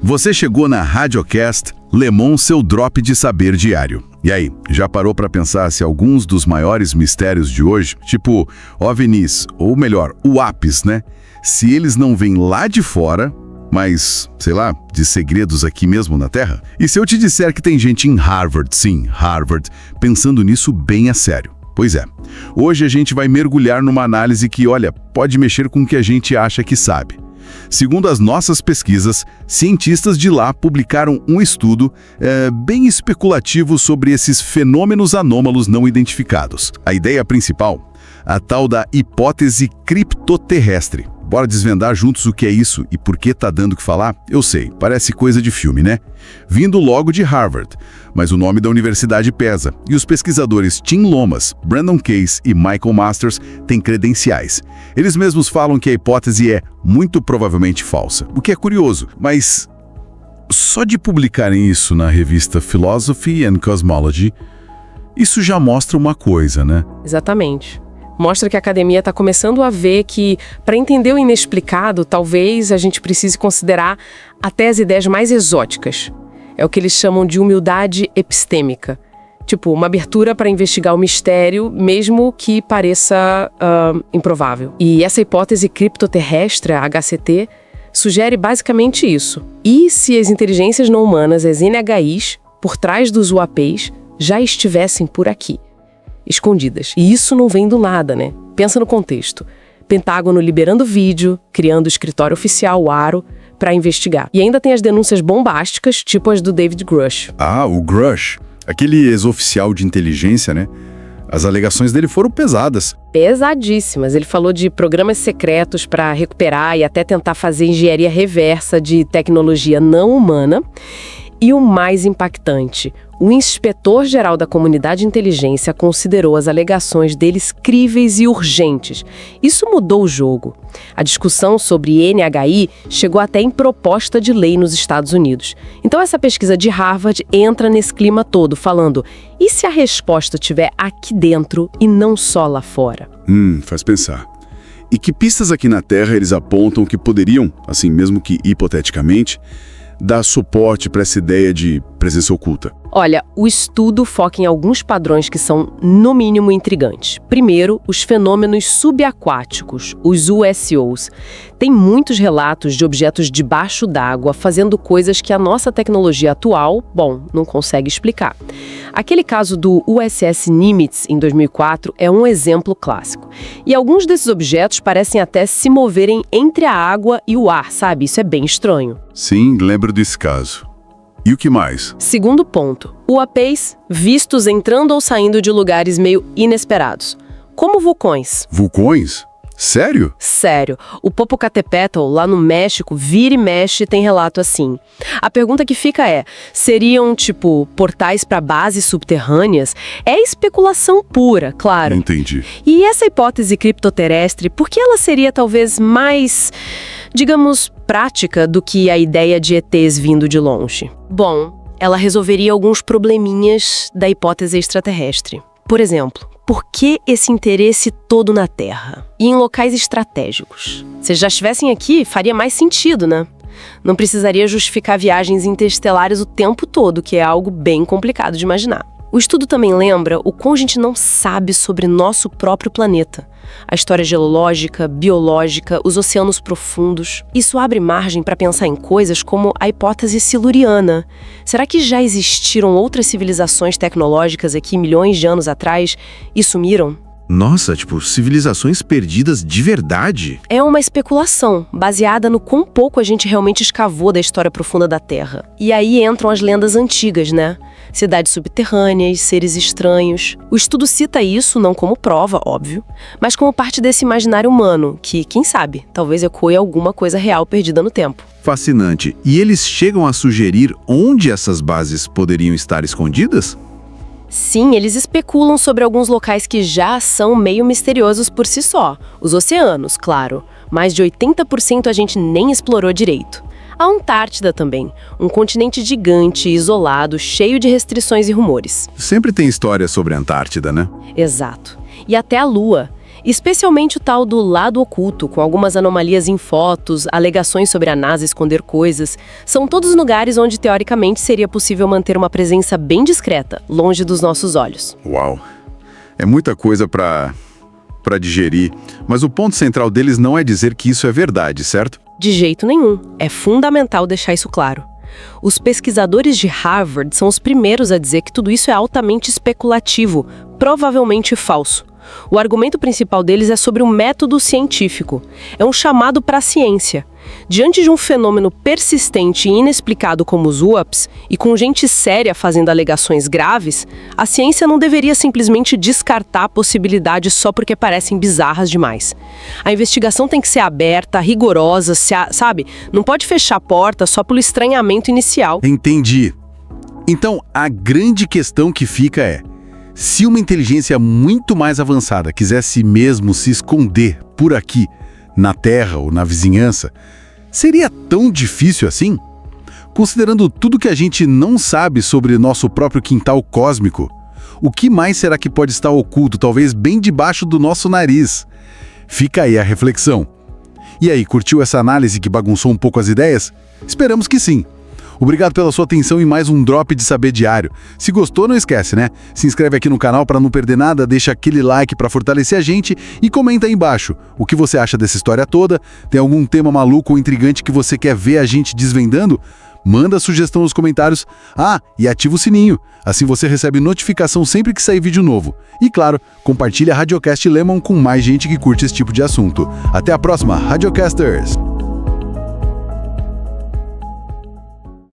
Você chegou na Radiocast Le Monde, seu drop de saber diário. E aí, já parou para pensar se alguns dos maiores mistérios de hoje, tipo OVNIs, ou melhor, UAPs, né? Se eles não vêm lá de fora, mas, sei lá, de segredos aqui mesmo na Terra? E se eu te disser que tem gente em Harvard, sim, Harvard, pensando nisso bem a sério? Pois é, hoje a gente vai mergulhar numa análise que, olha, pode mexer com o que a gente acha que sabe. Segundo as nossas pesquisas, cientistas de lá publicaram um estudo bem especulativo sobre esses fenômenos anômalos não identificados. A ideia principal, a tal da hipótese criptoterrestre. Bora desvendar juntos o que é isso e por que tá dando o que falar? Eu sei, parece coisa de filme, né? Vindo logo de Harvard, mas o nome da universidade pesa, e os pesquisadores Tim Lomas, Brandon Case e Michael Masters têm credenciais. Eles mesmos falam que a hipótese é muito provavelmente falsa, o que é curioso, mas só de publicarem isso na revista Philosophy and Cosmology, isso já mostra uma coisa, né? Exatamente. Mostra que a academia está começando a ver que, para entender o inexplicado, talvez a gente precise considerar até as ideias mais exóticas. É o que eles chamam de humildade epistêmica. Tipo, uma abertura para investigar o mistério, mesmo que pareça improvável. E essa hipótese criptoterrestre, a HCT, sugere basicamente isso. E se as inteligências não humanas, as NHIs, por trás dos UAPs, já estivessem por aqui? Escondidas. E isso não vem do nada, né? Pensa no contexto. Pentágono liberando vídeo, criando o escritório oficial, o ARO, para investigar. E ainda tem as denúncias bombásticas, tipo as do David Grush. Ah, o Grush. Aquele ex-oficial de inteligência, né? As alegações dele foram pesadas. Pesadíssimas. Ele falou de programas secretos para recuperar e até tentar fazer engenharia reversa de tecnologia não humana. E o mais impactante, o inspetor-geral da comunidade de inteligência considerou as alegações deles críveis e urgentes. Isso mudou o jogo. A discussão sobre NHI chegou até em proposta de lei nos Estados Unidos. Então essa pesquisa de Harvard entra nesse clima todo, falando: e se a resposta estiver aqui dentro e não só lá fora? Faz pensar. E que pistas aqui na Terra eles apontam que poderiam, assim mesmo que hipoteticamente, dar suporte para essa ideia de presença oculta? Olha, o estudo foca em alguns padrões que são, no mínimo, intrigantes. Primeiro, os fenômenos subaquáticos, os USOs. Tem muitos relatos de objetos debaixo d'água fazendo coisas que a nossa tecnologia atual, não consegue explicar. Aquele caso do USS Nimitz, em 2004, é um exemplo clássico. E alguns desses objetos parecem até se moverem entre a água e o ar, sabe? Isso é bem estranho. Sim, lembro desse caso. E o que mais? Segundo ponto, UAPs vistos entrando ou saindo de lugares meio inesperados, como vulcões. Vulcões? Sério? Sério. O Popocatépetl, lá no México, vira e mexe tem relato assim. A pergunta que fica é, seriam, tipo, portais para bases subterrâneas? É especulação pura, claro. Entendi. E essa hipótese criptoterrestre, por que ela seria talvez mais, digamos, prática do que a ideia de ETs vindo de longe? Bom, ela resolveria alguns probleminhas da hipótese extraterrestre. Por exemplo, por que esse interesse todo na Terra? E em locais estratégicos? Se já estivessem aqui, faria mais sentido, né? Não precisaria justificar viagens interestelares o tempo todo, que é algo bem complicado de imaginar. O estudo também lembra o quão a gente não sabe sobre nosso próprio planeta. A história geológica, biológica, os oceanos profundos. Isso abre margem para pensar em coisas como a hipótese siluriana. Será que já existiram outras civilizações tecnológicas aqui milhões de anos atrás e sumiram? Nossa, tipo, civilizações perdidas de verdade? É uma especulação, baseada no quão pouco a gente realmente escavou da história profunda da Terra. E aí entram as lendas antigas, né? Cidades subterrâneas, seres estranhos. O estudo cita isso não como prova, óbvio, mas como parte desse imaginário humano, que, quem sabe, talvez ecoe alguma coisa real perdida no tempo. Fascinante. E eles chegam a sugerir onde essas bases poderiam estar escondidas? Sim, eles especulam sobre alguns locais que já são meio misteriosos por si só. Os oceanos, claro. Mais de 80% a gente nem explorou direito. A Antártida também, um continente gigante, isolado, cheio de restrições e rumores. Sempre tem história sobre a Antártida, né? Exato. E até a Lua. Especialmente o tal do lado oculto, com algumas anomalias em fotos, alegações sobre a NASA esconder coisas. São todos lugares onde, teoricamente, seria possível manter uma presença bem discreta, longe dos nossos olhos. Uau! É muita coisa para digerir, mas o ponto central deles não é dizer que isso é verdade, certo? De jeito nenhum. É fundamental deixar isso claro. Os pesquisadores de Harvard são os primeiros a dizer que tudo isso é altamente especulativo, provavelmente falso. O argumento principal deles é sobre o método científico. É um chamado para a ciência. Diante de um fenômeno persistente e inexplicado como os UAPs, e com gente séria fazendo alegações graves, a ciência não deveria simplesmente descartar a possibilidade só porque parecem bizarras demais. A investigação tem que ser aberta, rigorosa, sabe? Não pode fechar a porta só pelo estranhamento inicial. Entendi. Então, a grande questão que fica é: se uma inteligência muito mais avançada quisesse mesmo se esconder por aqui, na Terra ou na vizinhança, seria tão difícil assim? Considerando tudo que a gente não sabe sobre nosso próprio quintal cósmico, o que mais será que pode estar oculto, talvez bem debaixo do nosso nariz? Fica aí a reflexão. E aí, curtiu essa análise que bagunçou um pouco as ideias? Esperamos que sim. Obrigado pela sua atenção em mais um Drop de Saber Diário. Se gostou, não esquece, né? Se inscreve aqui no canal para não perder nada, deixa aquele like para fortalecer a gente e comenta aí embaixo o que você acha dessa história toda. Tem algum tema maluco ou intrigante que você quer ver a gente desvendando? Manda a sugestão nos comentários. Ah, e ativa o sininho. Assim você recebe notificação sempre que sair vídeo novo. E claro, compartilha a Radiocast Lemon com mais gente que curte esse tipo de assunto. Até a próxima, Radiocasters!